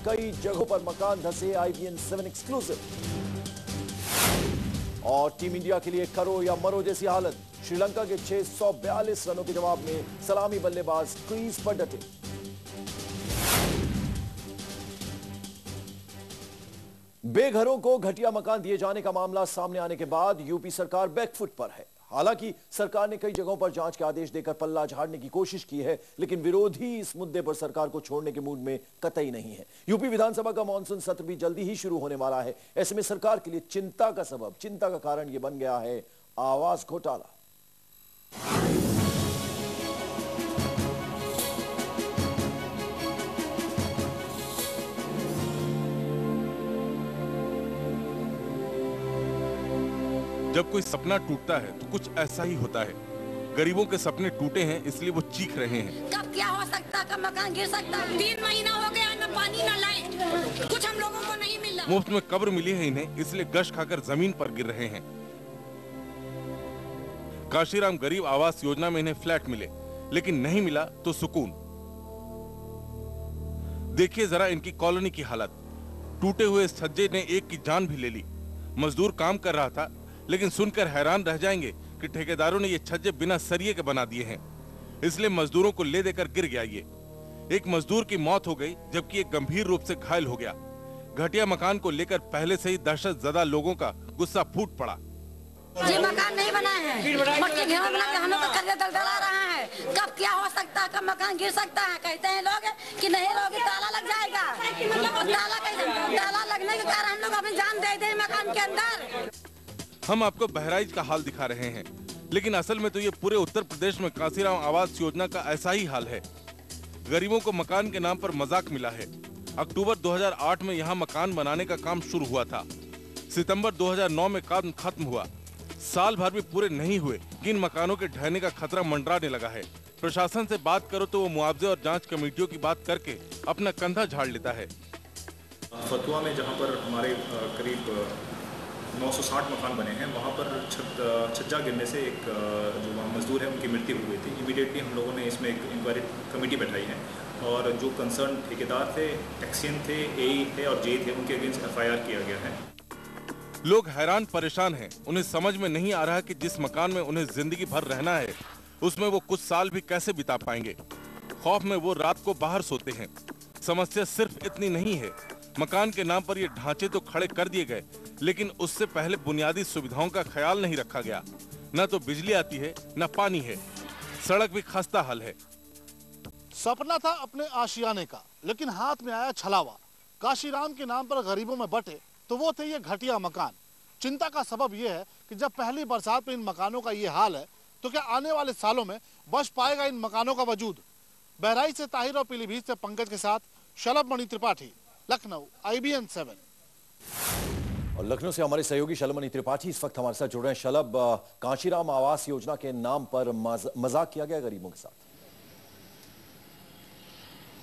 कई जगहों पर मकान धंसे, IBN 7 एक्सक्लूसिव। और टीम इंडिया के लिए करो या मरो जैसी हालत। श्रीलंका के 642 रनों के जवाब में सलामी बल्लेबाज क्रीज पर डटे। बेघरों को घटिया मकान दिए जाने का मामला सामने आने के बाद यूपी सरकार बैकफुट पर है। हालांकि सरकार ने कई जगहों पर जांच के आदेश देकर पल्ला झाड़ने की कोशिश की है, लेकिन विरोधी इस मुद्दे पर सरकार को छोड़ने के मूड में कतई नहीं है। यूपी विधानसभा का मानसून सत्र भी जल्दी ही शुरू होने वाला है। ऐसे में सरकार के लिए चिंता का कारण यह बन गया है आवास घोटाला। जब कोई सपना टूटता है तो कुछ ऐसा ही होता है। गरीबों के सपने टूटे हैं, इसलिए वो चीख रहे हैं। कब क्या हो सकता, कब मकान गिर सकता। 3 महीना हो गया, न पानी न लाइट, कुछ हम लोगों को नहीं मिला। मुफ्त में कब्र मिली है इन्हें, इसलिए गश खाकर जमीन पर गिर रहे हैं। काशीराम गरीब आवास योजना में इन्हें फ्लैट मिले, लेकिन नहीं मिला तो सुकून। देखिए जरा इनकी कॉलोनी की हालत। टूटे हुए छज्जे ने एक की जान भी ले ली। मजदूर काम कर रहा था, लेकिन सुनकर हैरान रह जाएंगे कि ठेकेदारों ने ये छज्जे बिना सरिये के बना दिए हैं, इसलिए मजदूरों को ले देकर गिर गया ये। एक मजदूर की मौत हो गई, जबकि एक गंभीर रूप से घायल हो गया। घटिया मकान को लेकर पहले से ही दहशतजदा लोगों का गुस्सा फूट पड़ा। ये मकान नहीं बना है, मट्टी घेरा बना के हमें तो कर्जे दलदला रहा है। कब क्या हो सकता है, कब मकान गिर सकता है। कहते हैं लोग कि नहीं लोग ताला लग जाएगा। ताला लगने के कारण हम लोग अपनी जान दे दें मकान के अंदर। हम आपको बहराइच का हाल दिखा रहे हैं, लेकिन असल में तो ये पूरे उत्तर प्रदेश में काशीराम आवास योजना का ऐसा ही हाल है। गरीबों को मकान के नाम पर मजाक मिला है। अक्टूबर 2008 में यहाँ मकान बनाने का काम शुरू हुआ था। सितंबर 2009 में काम खत्म हुआ। साल भर भी पूरे नहीं हुए कि इन मकानों के ढहने का खतरा मंडराने लगा है। प्रशासन से बात करो तो वो मुआवजे और जांच कमेटियों की बात करके अपना कंधा झाड़ लेता है। फतुआ में जहाँ पर हमारे करीब 960 मकान बने हैं, वहाँ पर छज्जा गिरने से एक जो वहाँ मजदूर है उनकी मृत्यु हो गई थी। इमीडिएटली हम लोगों ने इसमें एक इंक्वायरी कमेटी बैठाई है और जो कंसर्न ठेकेदार थे, टैक्सियन थे, AE थे और JE थे, उनके अगेंस्ट FIR किया गया है। लोग हैरान परेशान हैं। उन्हें समझ में नहीं आ रहा कि जिस मकान में उन्हें जिंदगी भर रहना है, उसमें वो कुछ साल भी कैसे बिता पाएंगे। खौफ में वो रात को बाहर सोते हैं। समस्या सिर्फ इतनी नहीं है, मकान के नाम पर ये ढांचे तो खड़े कर दिए गए, लेकिन उससे पहले बुनियादी सुविधाओं का ख्याल नहीं रखा गया। न तो बिजली आती है, न पानी है। सड़क भी खस्ता हाल है। सपना था अपने आशियाने का, लेकिन हाथ में आया छलावा। काशीराम के नाम पर गरीबों में बटे तो वो थे ये घटिया मकान। चिंता का सबब यह है कि जब पहली बरसात में इन मकानों का ये हाल है, तो क्या आने वाले सालों में बच पाएगा इन मकानों का वजूद। बहराइच से ताहिर और पीलीभीत से पंकज के साथ शलभ मणि त्रिपाठी, लखनऊ, IBN 7। और लखनऊ से हमारे सहयोगी शलभ मणि त्रिपाठी इस वक्त हमारे साथ जुड़ रहे हैं। शलभ, काशीराम आवास योजना के नाम पर मजाक किया गया गरीबों के साथ।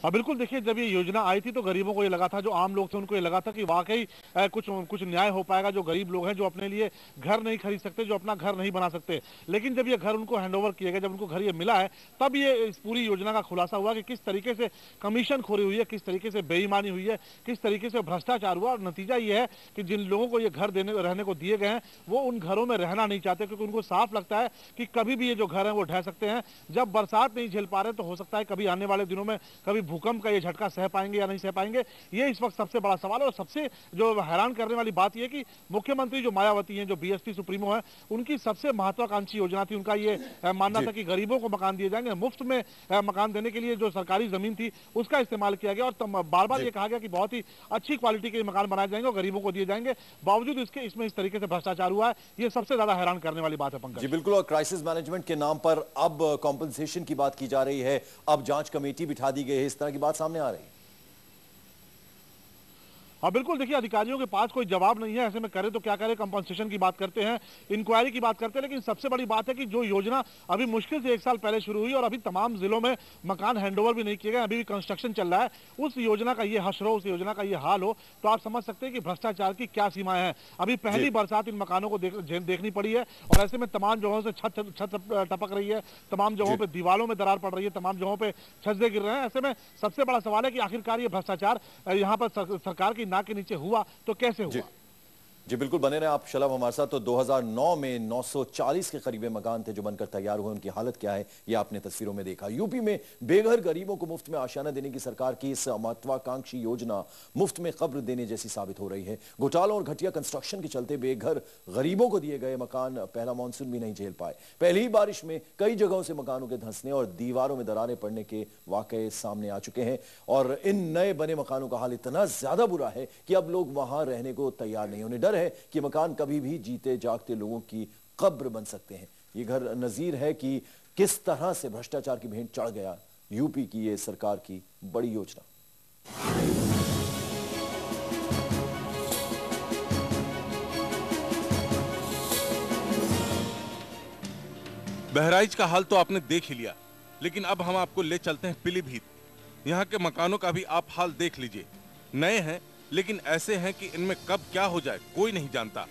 बिल्कुल, देखिए जब ये योजना आई थी तो गरीबों को ये लगा था, जो आम लोग थे उनको ये लगा था कि वाकई कुछ न्याय हो पाएगा। जो गरीब लोग हैं, जो अपने लिए घर नहीं खरीद सकते, जो अपना घर नहीं बना सकते, लेकिन जब ये घर उनको हैंडओवर किया गया, जब उनको घर ये मिला है, तब ये इस पूरी योजना का खुलासा हुआ कि किस तरीके से कमीशन खोरी हुई है, किस तरीके से बेईमानी हुई है, किस तरीके से भ्रष्टाचार हुआ। और नतीजा ये है कि जिन लोगों को ये घर रहने को दिए गए हैं, वो उन घरों में रहना नहीं चाहते, क्योंकि उनको साफ लगता है कि कभी भी ये जो घर है वो ढह सकते हैं। जब बरसात नहीं झेल पा रहे तो हो सकता है कभी आने वाले दिनों में कभी भूकंप का ये झटका सह पाएंगे या नहीं सह पाएंगे। ये इस वक्त सबसे बड़ा सवाल है। और सबसे जो हैरान करने वाली बात यह कि मुख्यमंत्री जो मायावती हैं, जो BSP सुप्रीमो है, उनकी सबसे महत्वाकांक्षी योजना थी। उनका ये मानना था कि गरीबों को मकान दिए जाएंगे। मुफ्त में मकान देने के लिए जो सरकारी जमीन थी उसका इस्तेमाल किया गया और बार बार ये कहा गया कि बहुत ही अच्छी क्वालिटी के मकान बनाए जाएंगे और गरीबों को दिए जाएंगे। बावजूद इसके इसमें इस तरीके से भ्रष्टाचार हुआ है। ये सबसे ज्यादा हैरान करने वाली बात है पंकज। जी बिल्कुल। और क्राइसिस मैनेजमेंट के नाम पर अब कॉम्पनसेशन की बात की जा रही है, अब जांच कमेटी बिठा दी गई है, इस तरह की बात सामने आ रही है। हाँ बिल्कुल, देखिए अधिकारियों के पास कोई जवाब नहीं है, ऐसे में करें तो क्या करें, कंपनसेशन की बात करते हैं, इंक्वायरी की बात करते हैं, लेकिन सबसे बड़ी बात है कि जो योजना अभी मुश्किल से 1 साल पहले शुरू हुई और अभी तमाम जिलों में मकान हैंडओवर भी नहीं किए गए, अभी भी कंस्ट्रक्शन चल रहा है, उस योजना का ये हश्र हो, उस योजना का ये हाल हो, तो आप समझ सकते हैं कि भ्रष्टाचार की क्या सीमाएं हैं। अभी पहली बरसात इन मकानों को देखनी पड़ी है और ऐसे में तमाम जगहों से छत टपक रही है, तमाम जगहों पर दीवारों में दरार पड़ रही है, तमाम जगहों पर छज्जे गिर रहे हैं। ऐसे में सबसे बड़ा सवाल है कि आखिरकार ये भ्रष्टाचार यहाँ पर सरकार की नाक के नीचे हुआ तो कैसे हुआ। जी बिल्कुल, बने रहे आप शलभ हमारे साथ। तो 2009 में 940 के करीब मकान थे जो बनकर तैयार हुए, उनकी हालत क्या है ये आपने तस्वीरों में देखा। यूपी में बेघर गरीबों को मुफ्त में आशियाना देने की सरकार की इस महत्वाकांक्षी योजना मुफ्त में कब्र देने जैसी साबित हो रही है। घोटालों और घटिया कंस्ट्रक्शन के चलते बेघर गरीबों को दिए गए मकान पहला मानसून भी नहीं झेल पाए। पहली ही बारिश में कई जगहों से मकानों के धंसने और दीवारों में दरारें पड़ने के वाकये सामने आ चुके हैं और इन नए बने मकानों का हाल इतना ज्यादा बुरा है कि अब लोग वहां रहने को तैयार नहीं। उन्हें डर है कि मकान कभी भी जीते जागते लोगों की कब्र बन सकते हैं। ये घर नजीर है कि किस तरह से भ्रष्टाचार की भेंट चढ़ गया यूपी की ये सरकार की बड़ी योजना। बहराइच का हाल तो आपने देख ही लिया, लेकिन अब हम आपको ले चलते हैं पीलीभीत। यहाँ के मकानों का भी आप हाल देख लीजिए। नए हैं लेकिन ऐसे हैं कि इनमें कब क्या हो जाए कोई नहीं जानता।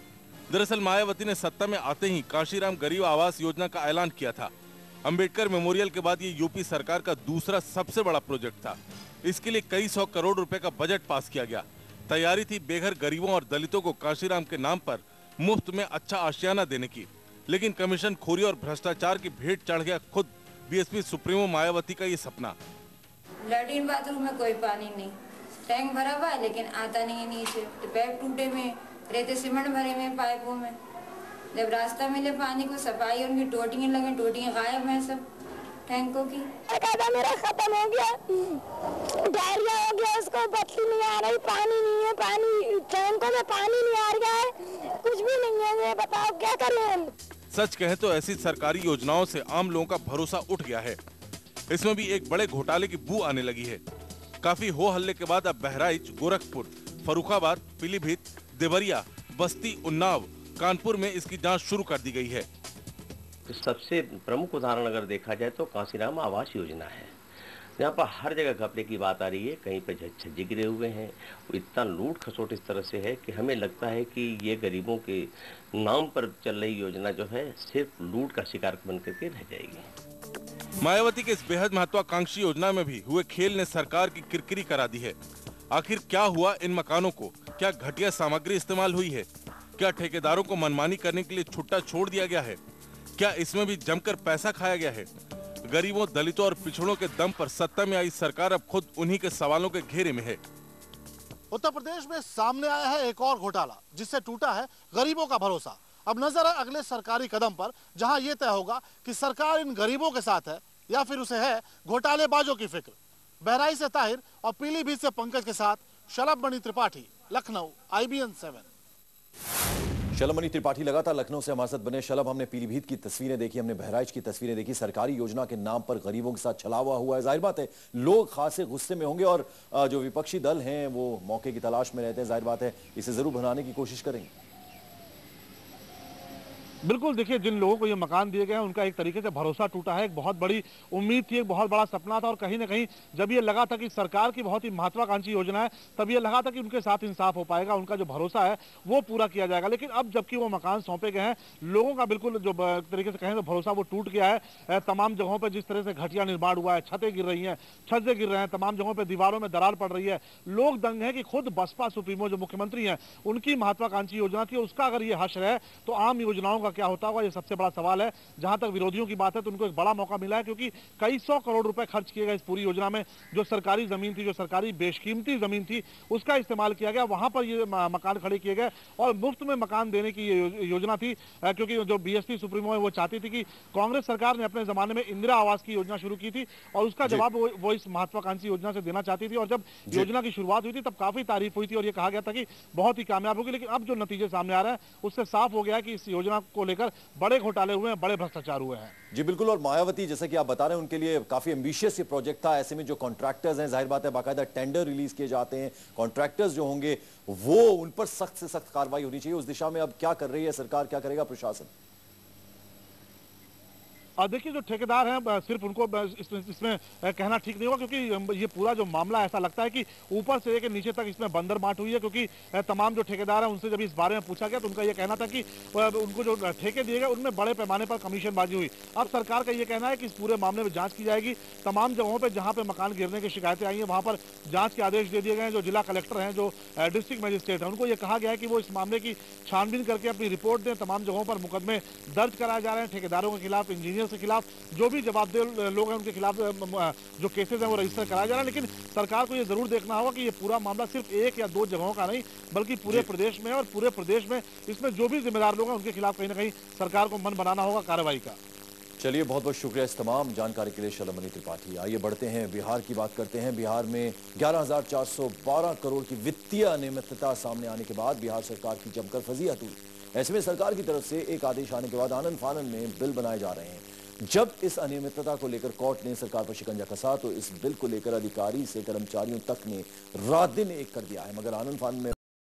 दरअसल मायावती ने सत्ता में आते ही काशीराम गरीब आवास योजना का ऐलान किया था। अंबेडकर मेमोरियल के बाद ये यूपी सरकार का दूसरा सबसे बड़ा प्रोजेक्ट था। इसके लिए कई 100 करोड़ रुपए का बजट पास किया गया। तैयारी थी बेघर गरीबों और दलितों को काशीराम के नाम पर मुफ्त में अच्छा आशियाना देने की, लेकिन कमीशन खोरी और भ्रष्टाचार की भेंट चढ़ गया खुद बीएसपी सुप्रीमो मायावती का ये सपना। लैट्रिन बाथरूम में कोई पानी नहीं, टैंक भरा हुआ है लेकिन आता नहीं है नीचे, तो पैप टूटे में, रेते सीमेंट भरे में पाइपों में। जब रास्ता मिले पानी को, सफाई उनकी टोटियां लगे, टोटियां गायब हैं सब टैंकों की। मेरा खत्म हो गया, डायरिया हो गया, उसको बत्ती नहीं आ रही, पानी नहीं है, पानी टैंकों में पानी नहीं आ रहा है, कुछ भी नहीं है। ये बताओ क्या करें हम। सच कहें तो ऐसी सरकारी योजनाओं से आम लोगों का भरोसा उठ गया है। इसमें भी एक बड़े घोटाले की बू आने लगी है। काफी हो हल्ले के बाद अब बहराइच, गोरखपुर, फर्रुखाबाद, पीलीभीत, देवरिया, बस्ती, उन्नाव, कानपुर में इसकी जांच शुरू कर दी गई है। सबसे प्रमुख उदाहरण अगर देखा जाए तो काशीराम आवास योजना है, यहाँ पर हर जगह घपले की बात आ रही है। कहीं पर छज्जे गिरे हुए हैं, इतना लूट खसोट इस तरह से है कि हमें लगता है कि ये गरीबों के नाम पर चल रही योजना जो है सिर्फ लूट का शिकार बन करके रह जाएगी। मायावती के इस बेहद महत्वाकांक्षी योजना में भी हुए खेल ने सरकार की किरकिरी करा दी है। आखिर क्या हुआ इन मकानों को? क्या घटिया सामग्री इस्तेमाल हुई है? क्या ठेकेदारों को मनमानी करने के लिए छुट्टा छोड़ दिया गया है? क्या इसमें भी जमकर पैसा खाया गया है? गरीबों, दलितों और पिछड़ों के दम पर सत्ता में आई सरकार अब खुद उन्हीं के सवालों के घेरे में है। उत्तर प्रदेश में सामने आया है एक और घोटाला जिससे टूटा है गरीबों का भरोसा। अब नजर है अगले सरकारी कदम पर, जहां यह तय होगा कि सरकार इन गरीबों के साथ है या फिर उसे है घोटालेबाजों की फिक्र। बहराइच से ताहिर और पीलीभीत से पंकज के साथ शलभमणि त्रिपाठी, लखनऊ, IBN 7। शलभमणि त्रिपाठी लगातार लखनऊ से हमारे साथ बने। शलभ, हमने पीलीभीत की तस्वीरें देखी, हमने बहराइच की तस्वीरें देखी। सरकारी योजना के नाम पर गरीबों के साथ छलावा हुआ है। जाहिर बात है लोग खासे गुस्से में होंगे और जो विपक्षी दल हैं वो मौके की तलाश में रहते हैं। जाहिर बात है इसे जरूर बनाने की कोशिश करेंगे। बिल्कुल, देखिए जिन लोगों को ये मकान दिए गए हैं उनका एक तरीके से भरोसा टूटा है। एक बहुत बड़ी उम्मीद थी, एक बहुत बड़ा सपना था और कहीं ना कहीं जब ये लगा था कि सरकार की बहुत ही महत्वाकांक्षी योजना है, तब ये लगा था कि उनके साथ इंसाफ हो पाएगा, उनका जो भरोसा है वो पूरा किया जाएगा। लेकिन अब जबकि वो मकान सौंपे गए हैं, लोगों का बिल्कुल जो तरीके से कहें तो भरोसा वो टूट गया है। तमाम जगहों पर जिस तरह से घटिया निर्माण हुआ है, छतें गिर रही हैं, छज्जे गिर रहे हैं, तमाम जगहों पर दीवारों में दरार पड़ रही है। लोग दंग है कि खुद बसपा सुप्रीमो जो मुख्यमंत्री हैं उनकी महत्वाकांक्षी योजना थी, उसका अगर ये हश्र है तो आम योजनाओं का क्या होता होगा, ये सबसे बड़ा सवाल है। जहां तक विरोधियों की बात है तो उनको एक बड़ा मौका मिला है क्योंकि कई 100 करोड़ रुपए खर्च किए गए इस पूरी योजना में। जो सरकारी जमीन थी, जो सरकारी बेशकीमती जमीन थी, उसका इस्तेमाल किया गया, वहां पर ये मकान खड़े किए गए और मुफ्त में मकान देने की ये योजना थी। क्योंकि जो बीएसपी सुप्रीमो है वो चाहती थी कि कांग्रेस सरकार ने अपने जमाने में इंदिरा आवास की योजना शुरू की थी और उसका जवाब वो इस महत्वाकांक्षी योजना से देना चाहती थी। और जब योजना की शुरुआत हुई थी तब काफी तारीफ हुई थी और ये कहा गया था कि बहुत ही कामयाब होगी। लेकिन अब जो नतीजे सामने आ रहे हैं उससे साफ हो गया है कि इस योजना को लेकर बड़े घोटाले हुए हैं, बड़े भ्रष्टाचार हुए हैं। जी बिल्कुल, और मायावती जैसा कि आप बता रहे हैं उनके लिए काफी एम्बिशियस ये प्रोजेक्ट था। ऐसे में जो कॉन्ट्रैक्टर्स हैं, जाहिर बात है बाकायदा टेंडर रिलीज किए जाते हैं, कॉन्ट्रैक्टर्स जो होंगे वो उन पर सख्त से सख्त कार्रवाई होनी चाहिए। उस दिशा में अब क्या कर रही है सरकार, क्या करेगा प्रशासन? देखिए जो ठेकेदार हैं सिर्फ उनको इसमें कहना ठीक नहीं होगा, क्योंकि ये पूरा जो मामला ऐसा लगता है कि ऊपर से लेकर नीचे तक इसमें बंदर बांट हुई है। क्योंकि तमाम जो ठेकेदार हैं उनसे जब इस बारे में पूछा गया तो उनका ये कहना था कि उनको जो ठेके दिए गए उनमें बड़े पैमाने पर कमीशनबाजी हुई। अब सरकार का ये कहना है कि इस पूरे मामले में जांच की जाएगी। तमाम जगहों पर जहां पर मकान गिरने की शिकायतें आई हैं वहां पर जांच के आदेश दे दिए गए हैं। जो जिला कलेक्टर हैं, जो डिस्ट्रिक्ट मजिस्ट्रेट है, उनको ये कहा गया है कि वो इस मामले की छानबीन करके अपनी रिपोर्ट दें। तमाम जगहों पर मुकदमे दर्ज कराए जा रहे हैं, ठेकेदारों के खिलाफ, इंजीनियर के खिलाफ, जो भी जवाबदेह लोग हैं उनके खिलाफ जो केसेस हैं वो रजिस्टर कराया जा रहा है। लेकिन सरकार को ये जरूर देखना होगा कि ये पूरा मामला सिर्फ एक या दो जगहों का नहीं बल्कि पूरे प्रदेश में है, और पूरे प्रदेश में इसमें जो भी जिम्मेदार लोग हैं उनके खिलाफ कहीं ना कहीं सरकार को मन बनाना होगा कार्रवाई का। चलिए, बहुत बहुत शुक्रिया इस तमाम जानकारी के लिए शलमनी त्रिपाठी। आइए बढ़ते हैं, बिहार की बात करते हैं। बिहार में 11,412 करोड़ की वित्तीय अनियमितता सामने आने के बाद बिहार सरकार की जमकर फजीहत हुई। ऐसे में सरकार की तरफ से एक आदेश आने के बाद आनन फानन में बिल बनाए जा रहे हैं। जब इस अनियमितता को लेकर कोर्ट ने सरकार पर शिकंजा कसा तो इस बिल को लेकर अधिकारी से कर्मचारियों तक ने रात दिन एक कर दिया है। मगर आनन फानन में